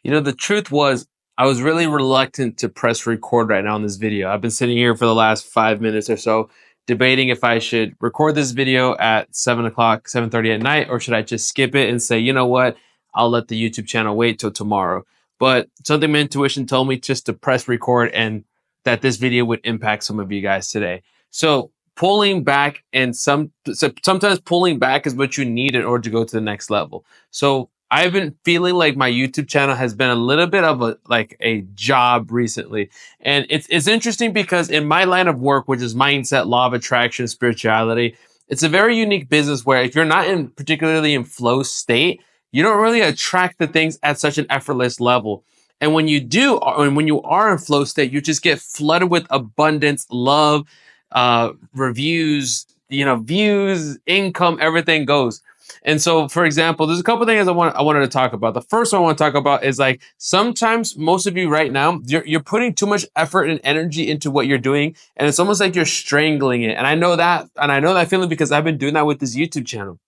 The truth was, I was really reluctant to press record right now on this video. I've been sitting here for the last 5 minutes or so debating if I should record this video at 7 o'clock, 7:30 at night, or should I just skip it and say, you know what, I'll let the YouTube channel wait till tomorrow. But something my intuition told me just to press record and that this video would impact some of you guys today. So pulling back sometimes pulling back is what you need in order to go to the next level. So I've been feeling like my YouTube channel has been a little bit of a job recently. And it's interesting because in my line of work, which is mindset, law of attraction, spirituality, it's a very unique business where if you're not particularly in flow state, you don't really attract the things at such an effortless level. And when you do, and when you are in flow state, you just get flooded with abundance, love, reviews, views, income, everything goes. And so, for example, there's a couple things I wanted to talk about. The first one I want to talk about is like sometimes most of you right now, you're putting too much effort and energy into what you're doing, and it's almost like you're strangling it. And I know that feeling because I've been doing that with this YouTube channel.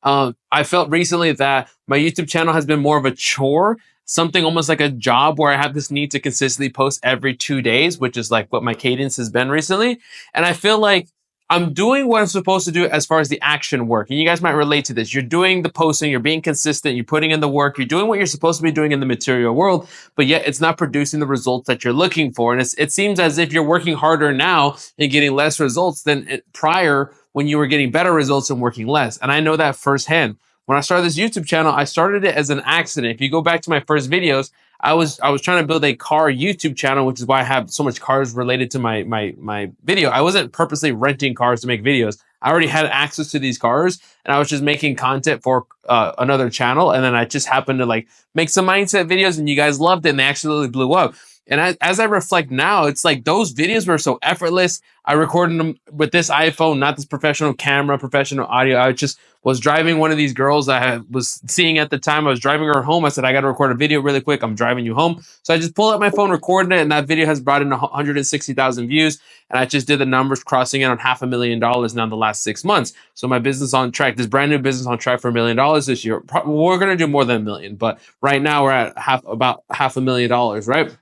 I felt recently that my YouTube channel has been more of a chore, something almost like a job where I have this need to consistently post every 2 days, which is like what my cadence has been recently. And I feel like I'm doing what I'm supposed to do as far as the action work. And you guys might relate to this. You're doing the posting, you're being consistent, you're putting in the work, you're doing what you're supposed to be doing in the material world, but yet it's not producing the results that you're looking for. And it seems as if you're working harder now and getting less results than prior when you were getting better results and working less. And I know that firsthand. When I started this YouTube channel, I started it as an accident. If you go back to my first videos, I was trying to build a car YouTube channel, which is why I have so much cars related to my video. I wasn't purposely renting cars to make videos. I already had access to these cars, and I was just making content for another channel. And then I just happened to like make some mindset videos, and you guys loved it, and they actually blew up. And as I reflect now, it's like those videos were so effortless. I recorded them with this iPhone, not this professional camera, professional audio. I just was driving one of these girls I was seeing at the time. I was driving her home. I said, I got to record a video really quick. I'm driving you home. So I just pulled out my phone, recorded it, and that video has brought in 160,000 views. And I just did the numbers, crossing in on $500,000 now in the last 6 months. So my business on track, this brand new business on track for $1 million this year. We're going to do more than $1 million, but right now we're at about $500,000, right?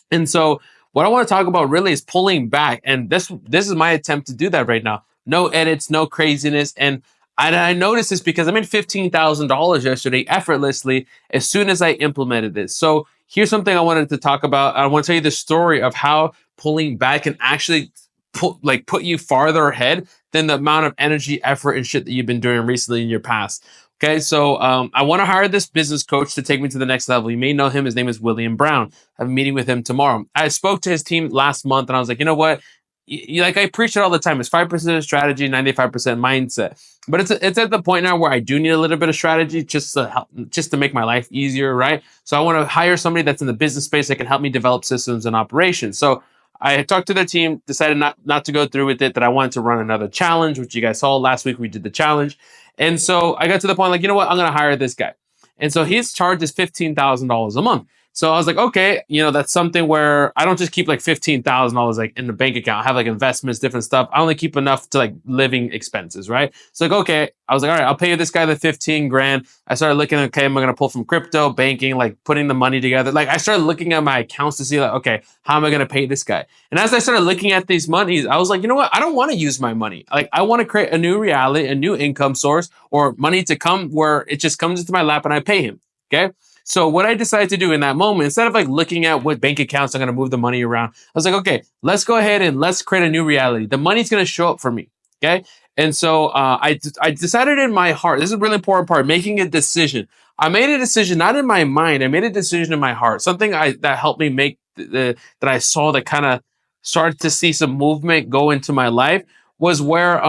And so what I want to talk about really is pulling back. And this is my attempt to do that right now. No edits, no craziness. And I noticed this because I made $15,000 yesterday effortlessly as soon as I implemented this. So here's something I wanted to talk about. I want to tell you the story of how pulling back can actually put you farther ahead than the amount of energy, effort, and shit that you've been doing recently in your past. Okay, so I want to hire this business coach to take me to the next level. You may know him. His name is William Brown. I have a meeting with him tomorrow. I spoke to his team last month, and I was like, you know what? Like I preach it all the time. It's 5% strategy, 95% mindset. But it's at the point now where I do need a little bit of strategy just to help, just to make my life easier, right? So I want to hire somebody that's in the business space that can help me develop systems and operations. So I talked to their team, decided not to go through with it, that I wanted to run another challenge, which you guys saw last week. We did the challenge. And so I got to the point like, you know what? I'm going to hire this guy. And so his charge is $15,000 a month. So I was like, okay, that's something where I don't just keep like $15,000 like in the bank account. I have like investments, different stuff. I only keep enough to like living expenses, right? So like, okay, I was like, all right, I'll pay you this guy the 15 grand. I started looking, okay, am I going to pull from crypto, banking, like putting the money together? Like I started looking at my accounts to see like, okay, how am I going to pay this guy? And as I started looking at these monies, I was like, you know what? I don't want to use my money. Like I want to create a new reality, a new income source, or money to come where it just comes into my lap and I pay him. Okay. So what I decided to do in that moment, instead of like looking at what bank accounts I'm going to move the money around, I was like, okay, let's go ahead and let's create a new reality. The money's going to show up for me. Okay. And so I decided in my heart, this is a really important part, making a decision. I made a decision, not in my mind. I made a decision in my heart, something that helped me make that I saw that kind of started to see some movement go into my life was where,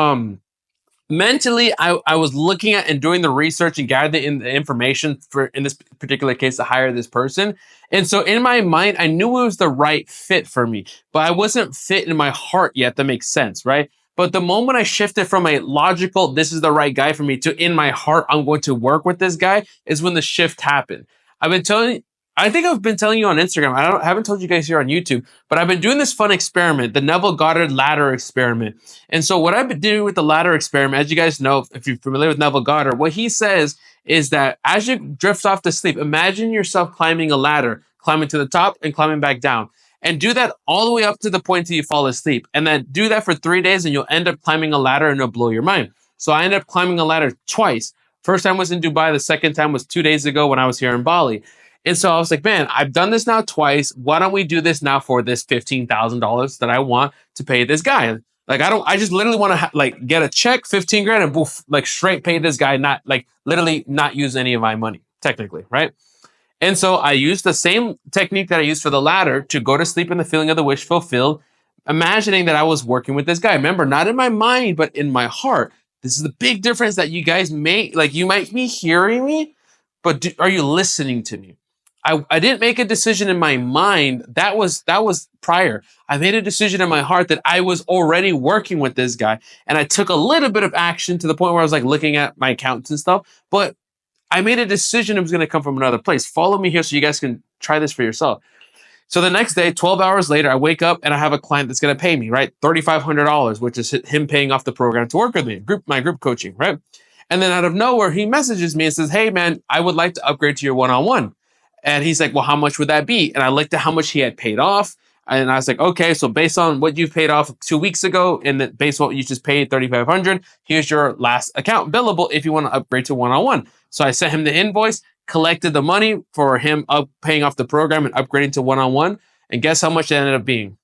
mentally, I was looking at and doing the research and gathering the information for, in this particular case, to hire this person. And so in my mind, I knew it was the right fit for me, but I wasn't fit in my heart yet. That makes sense, right? But the moment I shifted from a logical, this is the right guy for me, to in my heart, I'm going to work with this guy, is when the shift happened. I've been telling I think I've been telling you on Instagram. I haven't told you guys here on YouTube, but I've been doing this fun experiment, the Neville Goddard ladder experiment. And so what I've been doing with the ladder experiment, as you guys know, if you're familiar with Neville Goddard, what he says is that as you drift off to sleep, imagine yourself climbing a ladder, climbing to the top and climbing back down. And do that all the way up to the point till you fall asleep. And then do that for 3 days and you'll end up climbing a ladder and it'll blow your mind. So I ended up climbing a ladder twice. First time was in Dubai. The second time was 2 days ago when I was here in Bali. And so I was like, man, I've done this now twice. Why don't we do this now for this $15,000 that I want to pay this guy? Like, I just literally want to like get a check, 15 grand and boof, like straight pay this guy, not like literally not use any of my money technically. Right. And so I used the same technique that I used for the ladder to go to sleep in the feeling of the wish fulfilled, imagining that I was working with this guy. Remember, not in my mind, but in my heart. This is the big difference that you guys may, like you might be hearing me, but are you listening to me? I didn't make a decision in my mind. That was prior. I made a decision in my heart that I was already working with this guy. And I took a little bit of action to the point where I was like looking at my accounts and stuff. But I made a decision it was going to come from another place. Follow me here so you guys can try this for yourself. So the next day, 12 hours later, I wake up and I have a client that's going to pay me, right? $3,500, which is him paying off the program to work with me, my group coaching, right? And then out of nowhere, he messages me and says, hey, man, I would like to upgrade to your one-on-one. And he's like, well, how much would that be? And I looked at how much he had paid off. And I was like, okay, so based on what you've paid off 2 weeks ago and based on what you just paid, $3,500, here's your last account billable if you want to upgrade to one-on-one. So I sent him the invoice, collected the money for him paying off the program and upgrading to one-on-one. And guess how much it ended up being?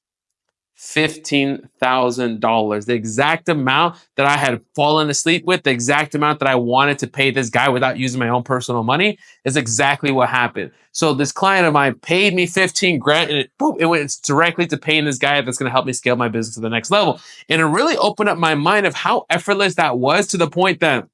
$15,000, the exact amount that I had fallen asleep with, the exact amount that I wanted to pay this guy without using my own personal money is exactly what happened. So this client of mine paid me 15 grand and it went directly to paying this guy that's going to help me scale my business to the next level. And it really opened up my mind of how effortless that was to the point that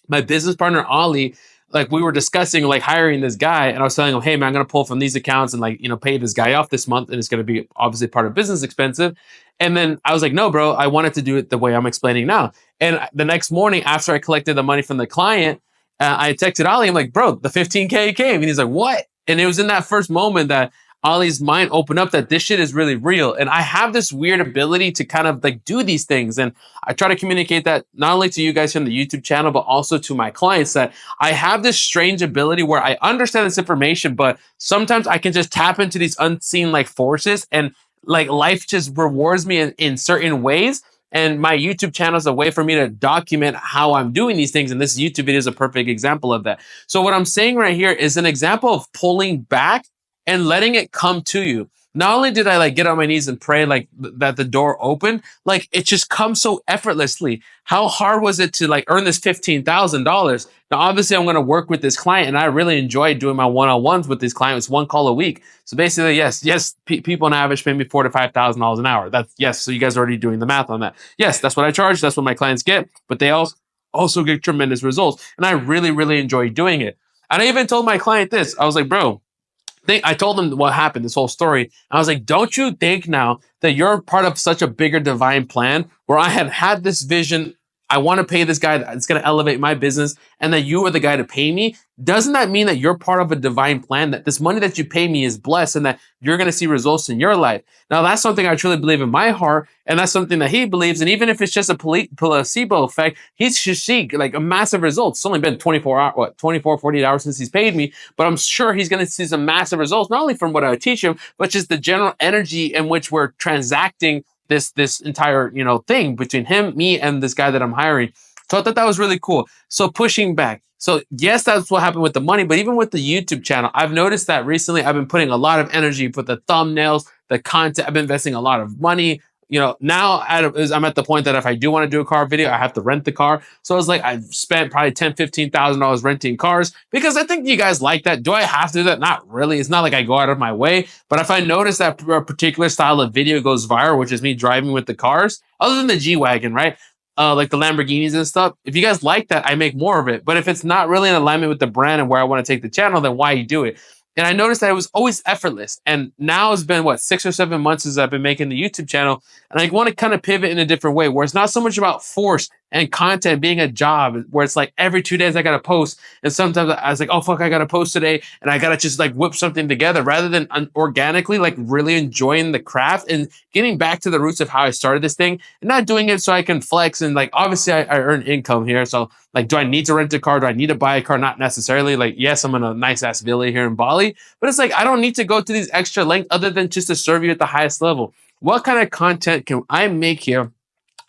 my business partner, Ali, like we were discussing like hiring this guy and I was telling him, hey man, I'm going to pull from these accounts and like, pay this guy off this month. And it's going to be obviously part of business expensive. And then I was like, no, bro, I wanted to do it the way I'm explaining now. And the next morning after I collected the money from the client, I texted Ali. I'm like, bro, the 15K came. And he's like, what? And it was in that first moment that Ali's mind opened up that this shit is really real. And I have this weird ability to kind of like do these things. And I try to communicate that not only to you guys from the YouTube channel, but also to my clients that I have this strange ability where I understand this information, but sometimes I can just tap into these unseen like forces and like life just rewards me in certain ways. And my YouTube channel is a way for me to document how I'm doing these things. And this YouTube video is a perfect example of that. So what I'm saying right here is an example of pulling back and letting it come to you. Not only did I like get on my knees and pray like that the door opened, like it just comes so effortlessly. How hard was it to like earn this $15,000? Now, obviously I'm going to work with this client and I really enjoy doing my one-on-ones with these clients, one call a week. So basically, yes, people on average pay me $4,000 to $5,000 an hour. That's yes. So you guys are already doing the math on that. Yes, that's what I charge. That's what my clients get, but they also get tremendous results. And I really, really enjoy doing it. And I even told my client this, I was like, bro, I told them what happened, this whole story. I was like, don't you think now that you're part of such a bigger divine plan where I had this vision, I want to pay this guy that's going to elevate my business and that you are the guy to pay me? Doesn't that mean that you're part of a divine plan, that this money that you pay me is blessed and that you're going to see results in your life? Now, that's something I truly believe in my heart. And that's something that he believes. And even if it's just a placebo effect, he should see like a massive result. It's only been 48 hours since he's paid me, but I'm sure he's going to see some massive results, not only from what I teach him, but just the general energy in which we're transacting this entire, thing between him, me, and this guy that I'm hiring. So I thought that was really cool. So pushing back. So yes, that's what happened with the money, but even with the YouTube channel, I've noticed that recently I've been putting a lot of energy for the thumbnails, the content. I've been investing a lot of money. Now I'm at the point that if I do want to do a car video, I have to rent the car. So it's like I've spent probably $10,000, $15,000 renting cars because I think you guys like that. Do I have to do that? Not really. It's not like I go out of my way. But if I notice that a particular style of video goes viral, which is me driving with the cars, other than the G-Wagon, right? Like the Lamborghinis and stuff. If you guys like that, I make more of it. But if it's not really in alignment with the brand and where I want to take the channel, then why you do it? And I noticed that it was always effortless. And now it's been, 6 or 7 months since I've been making the YouTube channel. And I want to kind of pivot in a different way where it's not so much about force and content being a job where it's like every 2 days I got to post. And sometimes I was like, oh, fuck, I got to post today. And I got to just like whip something together rather than organically, like really enjoying the craft and getting back to the roots of how I started this thing and not doing it so I can flex. And like, obviously I earn income here. So like, do I need to rent a car? Do I need to buy a car? Not necessarily. Like, yes, I'm in a nice ass villa here in Bali, but it's like, I don't need to go to these extra lengths other than just to serve you at the highest level. What kind of content can I make here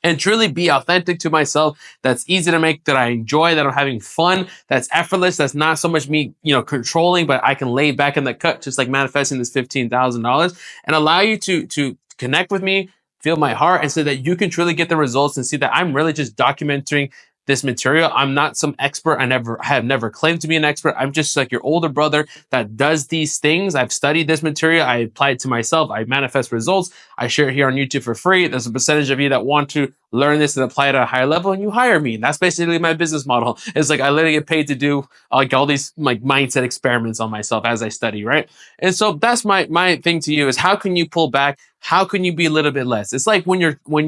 and truly be authentic to myself, that's easy to make, that I enjoy, that I'm having fun, that's effortless, that's not so much me, controlling, but I can lay back in the cut, just like manifesting this $15,000, and allow you to connect with me, feel my heart, and so that you can truly get the results and see that I'm really just documenting this material. I'm not some expert. I have never claimed to be an expert. I'm just like your older brother that does these things. I've studied this material. I apply it to myself. I manifest results. I share it here on YouTube for free. There's a percentage of you that want to learn this and apply it at a higher level, and you hire me. And that's basically my business model. It's like I literally get paid to do like all these like mindset experiments on myself as I study, right? And so that's my thing to you is, how can you pull back? How can you be a little bit less? It's like when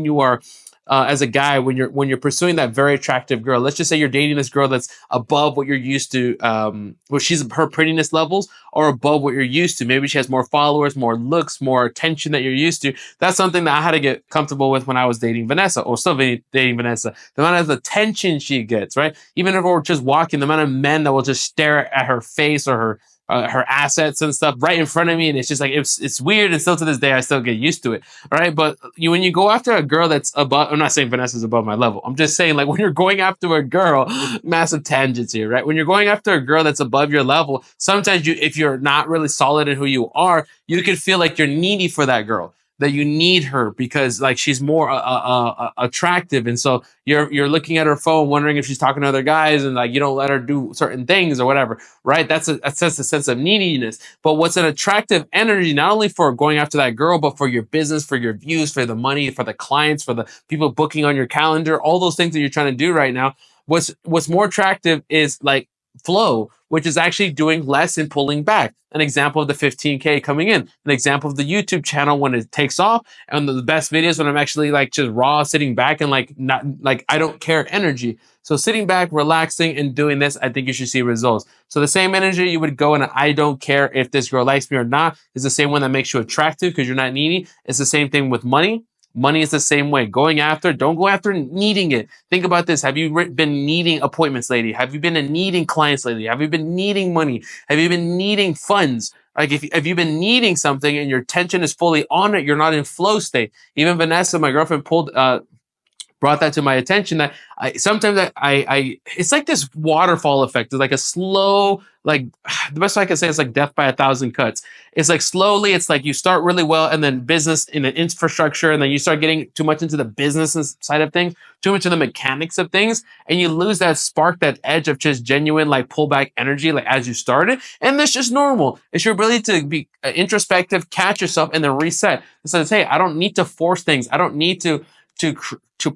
you are as a guy, when you're pursuing that very attractive girl. Let's just say you're dating this girl that's above what you're used to, her prettiness levels are above what you're used to. Maybe she has more followers, more looks, more attention that you're used to. That's something that I had to get comfortable with when I was dating Vanessa, or still dating Vanessa. The amount of attention she gets, right? Even if we're just walking, the amount of men that will just stare at her face or her assets and stuff right in front of me, and it's just like it's weird, and still to this day I still get used to it. All right, but when you go after a girl that's above, I'm not saying Vanessa's above my level. I'm just saying, like, when you're going after a girl, massive tangents here, right? When you're going after a girl that's above your level, sometimes if you're not really solid in who you are, you can feel like you're needy for that girl, that you need her because like she's more attractive, and so you're looking at her phone wondering if she's talking to other guys, and like you don't let her do certain things or whatever, right? That's a sense of neediness. But what's an attractive energy, not only for going after that girl, but for your business, for your views, for the money, for the clients, for the people booking on your calendar, all those things that you're trying to do right now. What's more attractive is like flow, which is actually doing less and pulling back. An example of the 15K coming in, an example of the YouTube channel when it takes off, and the best videos when I'm actually like just raw, sitting back and like not like I don't care energy. So sitting back, relaxing, and doing this, I think you should see results. So the same energy you would go in I don't care if this girl likes me or not is the same one that makes you attractive because you're not needy. It's the same thing with money. Money is the same way. Don't go after needing it. Think about this. Have you been needing appointments lately? Have you been needing clients lately? Have you been needing money? Have you been needing funds? Like if you've been needing something and your attention is fully on it, you're not in flow state. Even Vanessa, my girlfriend, brought that to my attention that sometimes it's like this waterfall effect. It's like a slow, like the best way I can say it's like death by 1,000 cuts. It's like slowly, it's like you start really well and then business in an infrastructure, and then you start getting too much into the business side of things, too much of the mechanics of things, and you lose that spark, that edge of just genuine like pullback energy like as you started. And that's just normal. It's your ability to be introspective, catch yourself, and then reset. So it's, hey, I don't need to force things. I don't need to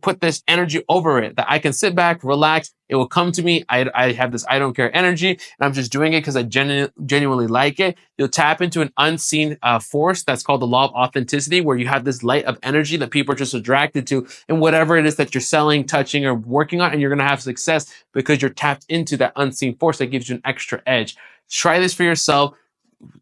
put this energy over it, that I can sit back, relax. It will come to me. I have this I don't care energy, and I'm just doing it because I genuinely like it. You'll tap into an unseen force that's called the law of authenticity, where you have this light of energy that people are just attracted to, and whatever it is that you're selling, touching, or working on, and you're going to have success because you're tapped into that unseen force that gives you an extra edge. Try this for yourself.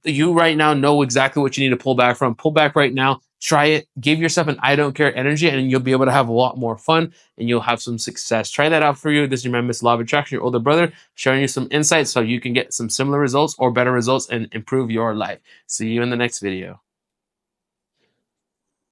You right now know exactly what you need to pull back from. Pull back right now. Try it. Give yourself an I don't care energy, and you'll be able to have a lot more fun, and you'll have some success. Try that out for you. This is your man, Mr. Law of Attraction, your older brother, sharing you some insights so you can get some similar results or better results and improve your life. See you in the next video.